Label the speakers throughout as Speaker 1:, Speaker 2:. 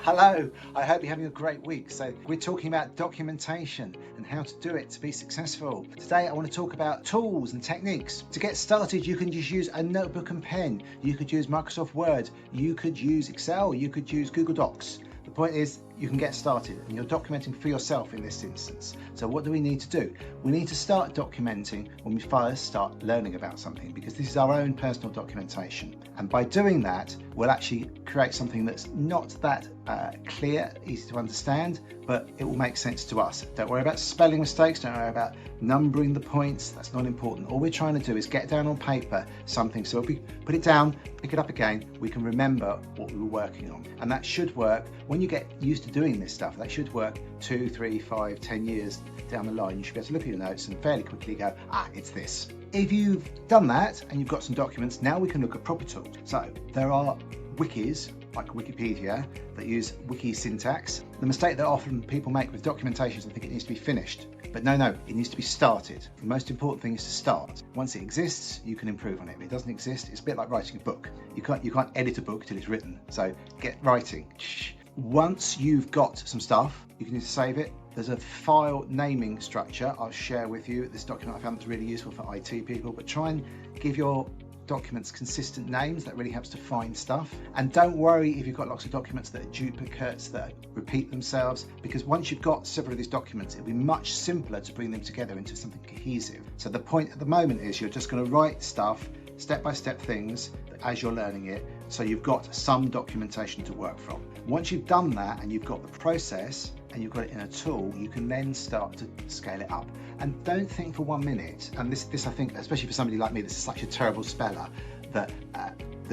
Speaker 1: Hello, I hope you're having a great week. So we're talking about documentation and how to do it to be successful. Today I want to talk about tools and techniques. To get started, you can just use a notebook and pen. You could use Microsoft Word, you could use Excel, you could use Google Docs. The point is you can get started and you're documenting for yourself in this instance. So what do we need to do? We need to start documenting when we first start learning about something, because this is our own personal documentation. And by doing that, we'll actually create something that's not that clear, easy to understand, but it will make sense to us. Don't worry about spelling mistakes, don't worry about numbering the points, that's not important. All we're trying to do is get down on paper something, so if we put it down, pick it up again, we can remember what we were working on. And that should work when you get used to doing this stuff. That should work 2, 3, 5, 10 years down the line. You should be able to look at your notes and fairly quickly go, it's this. If you've done that and you've got some documents, now we can look at proper tools. So there are wikis like Wikipedia that use wiki syntax. The mistake that often people make with documentation is they think it needs to be finished. But no, it needs to be started. The most important thing is to start. Once it exists, you can improve on it. If it doesn't exist, it's a bit like writing a book. You can't edit a book till it's written. So get writing. Once you've got some stuff, you can just save it. There's a file naming structure I'll share with you. This document I found that's really useful for IT people, but try and give your documents consistent names. That really helps to find stuff. And don't worry if you've got lots of documents that are duplicates, that repeat themselves, because once you've got several of these documents, it'll be much simpler to bring them together into something cohesive. So the point at the moment is you're just going to write stuff, step-by-step things as you're learning it, so you've got some documentation to work from. Once you've done that and you've got the process and you've got it in a tool, you can then start to scale it up. And don't think for 1 minute, and this I think, especially for somebody like me, this is such a terrible speller, that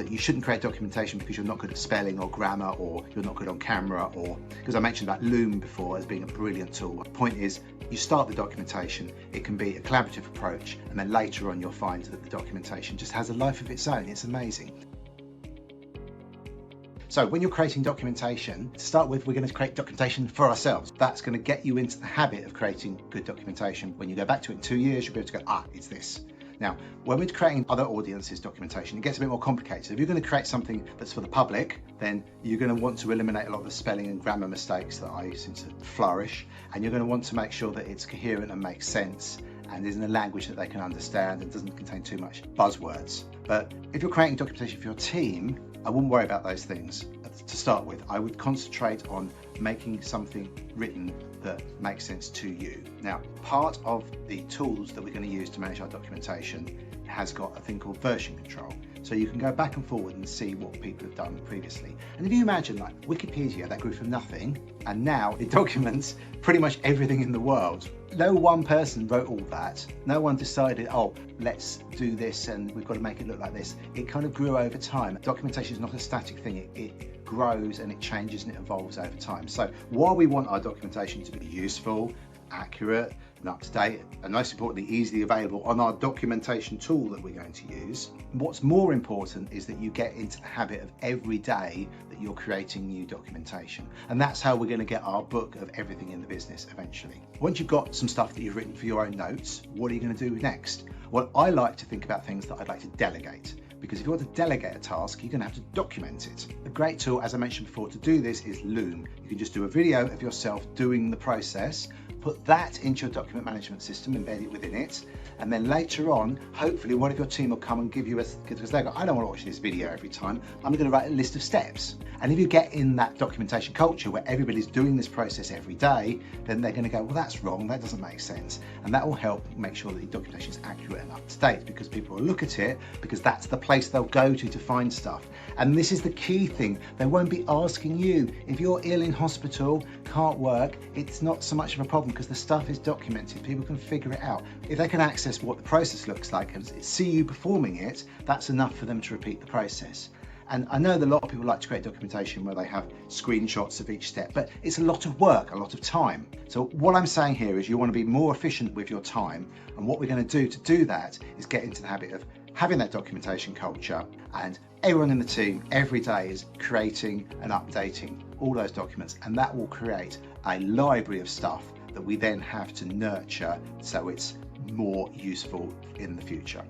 Speaker 1: you shouldn't create documentation because you're not good at spelling or grammar, or you're not good on camera, or because I mentioned about Loom before as being a brilliant tool. The point is, you start the documentation, it can be a collaborative approach, and then later on you'll find that the documentation just has a life of its own. It's amazing. So when you're creating documentation, to start with, we're going to create documentation for ourselves. That's going to get you into the habit of creating good documentation. When you go back to it in 2 years, you'll be able to go, it's this. Now, when we're creating other audiences documentation, it gets a bit more complicated. If you're going to create something that's for the public, then you're going to want to eliminate a lot of the spelling and grammar mistakes that I seem to flourish. And you're going to want to make sure that it's coherent and makes sense and is in a language that they can understand and doesn't contain too much buzzwords. But if you're creating documentation for your team, I wouldn't worry about those things to start with. I would concentrate on making something written that makes sense to you. Now, part of the tools that we're going to use to manage our documentation has got a thing called version control. So you can go back and forward and see what people have done previously. And if you imagine, like Wikipedia, that grew from nothing, and now it documents pretty much everything in the world. No one person wrote all that. No one decided, let's do this and we've got to make it look like this. It kind of grew over time. Documentation is not a static thing. It grows and it changes and it evolves over time. So while we want our documentation to be useful, accurate and up to date, and most importantly easily available on our documentation tool that we're going to use, what's more important is that you get into the habit of every day that you're creating new documentation. And that's how we're going to get our book of everything in the business eventually. Once you've got some stuff that you've written for your own notes, what are you going to do next? Well, I like to think about things that I'd like to delegate, because if you want to delegate a task, you're going to have to document it. A great tool, as I mentioned before, to do this is Loom. You can just do a video of yourself doing the process, put that into your document management system, embed it within it, and then later on, hopefully one of your team will come and give you because they go, I don't want to watch this video every time, I'm going to write a list of steps. And if you get in that documentation culture where everybody's doing this process every day, then they're going to go, well, that's wrong, that doesn't make sense. And that will help make sure that the documentation is accurate and up to date, because people will look at it because that's the place they'll go to find stuff. And this is the key thing. They won't be asking you. If you're ill in hospital, can't work, it's not so much of a problem because the stuff is documented. People can figure it out. If they can access what the process looks like and see you performing it, that's enough for them to repeat the process. And I know that a lot of people like to create documentation where they have screenshots of each step, but it's a lot of work, a lot of time. So what I'm saying here is you want to be more efficient with your time. And what we're going to do that is get into the habit of having that documentation culture, and everyone in the team every day is creating and updating all those documents, and that will create a library of stuff that we then have to nurture so it's more useful in the future.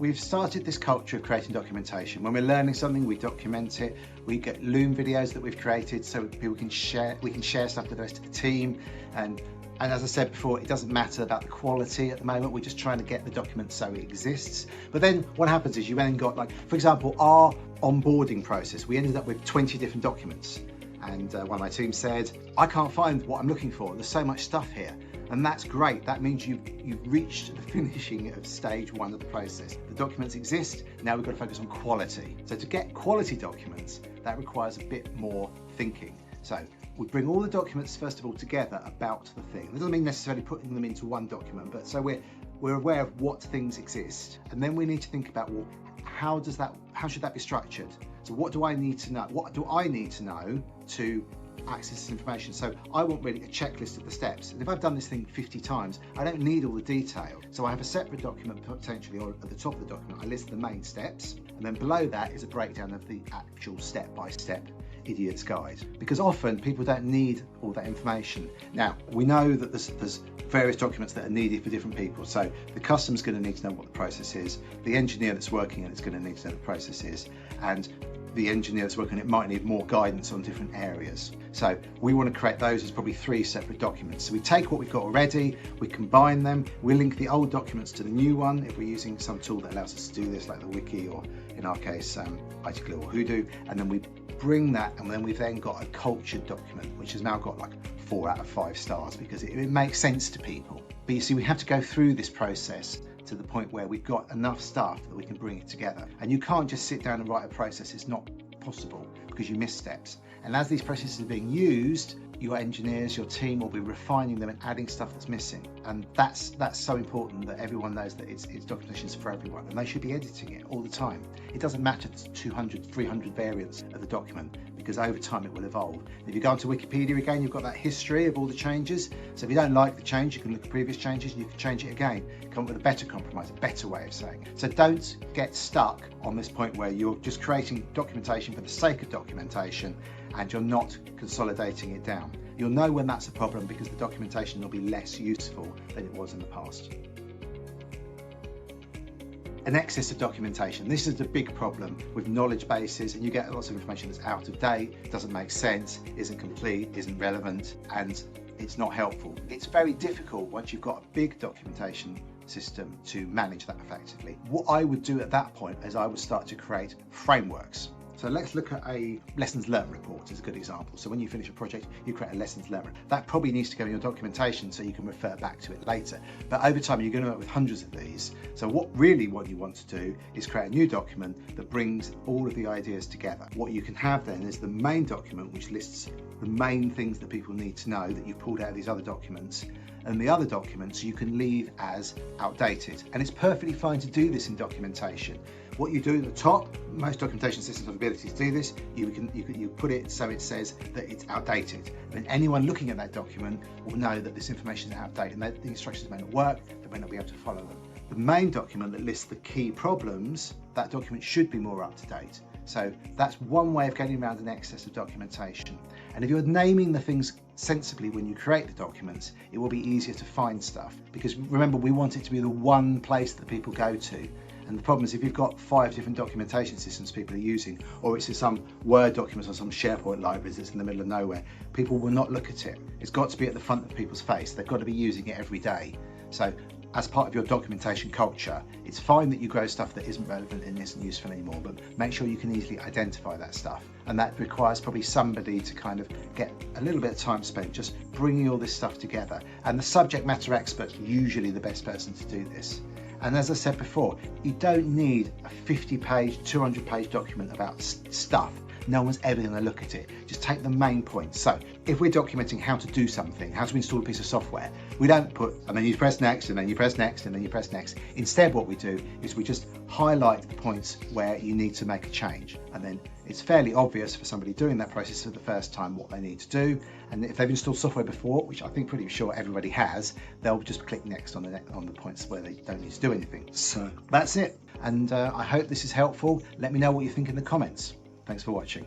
Speaker 1: we've started this culture of creating documentation. When we're learning something, we document it. We get Loom videos that we've created so people can share. We can share stuff with the rest of the team. And as I said before, it doesn't matter about the quality at the moment. We're just trying to get the document so it exists. But then what happens is you then got, like, for example, our onboarding process. We ended up with 20 different documents. And one of my team said, I can't find what I'm looking for. There's so much stuff here. And that's great. That means you've reached the finishing of stage 1 of the process. The documents exist. Now we've got to focus on quality. So to get quality documents, that requires a bit more thinking. So we bring all the documents, first of all, together about the thing. That doesn't mean necessarily putting them into one document, but so we're aware of what things exist. And then we need to think about, well, how should that be structured? So what do I need to know? What do I need to know to access this information? So I want really a checklist of the steps. And if I've done this thing 50 times, I don't need all the detail. So I have a separate document potentially, or at the top of the document, I list the main steps. And then below that is a breakdown of the actual step-by-step idiot's guide. Because often people don't need all that information. Now, we know that there's various documents that are needed for different people. So the customer's going to need to know what the process is. The engineer that's working on it's going to need to know the process is. And the engineer that's working on it might need more guidance on different areas. So we want to create those as probably 3 separate documents. So we take what we've got already, we combine them, we link the old documents to the new one if we're using some tool that allows us to do this, like the wiki, or in our case, ITGlue or Hoodoo, and then we bring that, and then we've then got a cultured document, which has now got like 4 out of 5 stars because it makes sense to people. But you see, we have to go through this process to the point where we've got enough stuff that we can bring it together. And you can't just sit down and write a process. It's not possible because you miss steps. And as these processes are being used, your engineers, your team will be refining them and adding stuff that's missing. And that's so important that everyone knows that it's documentation is for everyone, and they should be editing it all the time. It doesn't matter if there's 200, 300 variants of the document, because over time it will evolve. If you go onto Wikipedia again, you've got that history of all the changes. So if you don't like the change, you can look at previous changes and you can change it again. Come up with a better compromise, a better way of saying it. So don't get stuck on this point where you're just creating documentation for the sake of documentation and you're not consolidating it down. You'll know when that's a problem because the documentation will be less useful than it was in the past. An excess of documentation. This is the big problem with knowledge bases, and you get lots of information that's out of date, doesn't make sense, isn't complete, isn't relevant, and it's not helpful. It's very difficult once you've got a big documentation system to manage that effectively. What I would do at that point is I would start to create frameworks. So let's look at a lessons learned report as a good example. So when you finish a project, you create a lessons learned. That probably needs to go in your documentation so you can refer back to it later. But over time, you're going to work with hundreds of these. So what you want to do is create a new document that brings all of the ideas together. What you can have then is the main document, which lists the main things that people need to know that you've pulled out of these other documents. And the other documents you can leave as outdated. And it's perfectly fine to do this in documentation. What you do at the top, most documentation systems have the ability to do this, you put it so it says that it's outdated. And anyone looking at that document will know that this information is outdated and that the instructions may not work, they may not be able to follow them. The main document that lists the key problems, that document should be more up to date. So that's one way of getting around an excess of documentation. And if you're naming the things sensibly when you create the documents, it will be easier to find stuff. Because remember, we want it to be the one place that people go to. And the problem is if you've got 5 different documentation systems people are using, or it's in some Word documents or some SharePoint libraries that's in the middle of nowhere, people will not look at it. It's got to be at the front of people's face. They've got to be using it every day. So as part of your documentation culture, it's fine that you grow stuff that isn't relevant and isn't useful anymore, but make sure you can easily identify that stuff. And that requires probably somebody to kind of get a little bit of time spent just bringing all this stuff together. And the subject matter expert's usually the best person to do this. And as I said before, you don't need a 50-page, 200-page document about stuff. No one's ever going to look at it. Just take the main points. So if we're documenting how to do something, how to install a piece of software, we don't put, and then you press next, and then you press next, and then you press next. Instead, what we do is we just highlight the points where you need to make a change. And then it's fairly obvious for somebody doing that process for the first time what they need to do. And if they've installed software before, which I think pretty sure everybody has, they'll just click next on the points where they don't need to do anything. So that's it. And I hope this is helpful. Let me know what you think in the comments. Thanks for watching.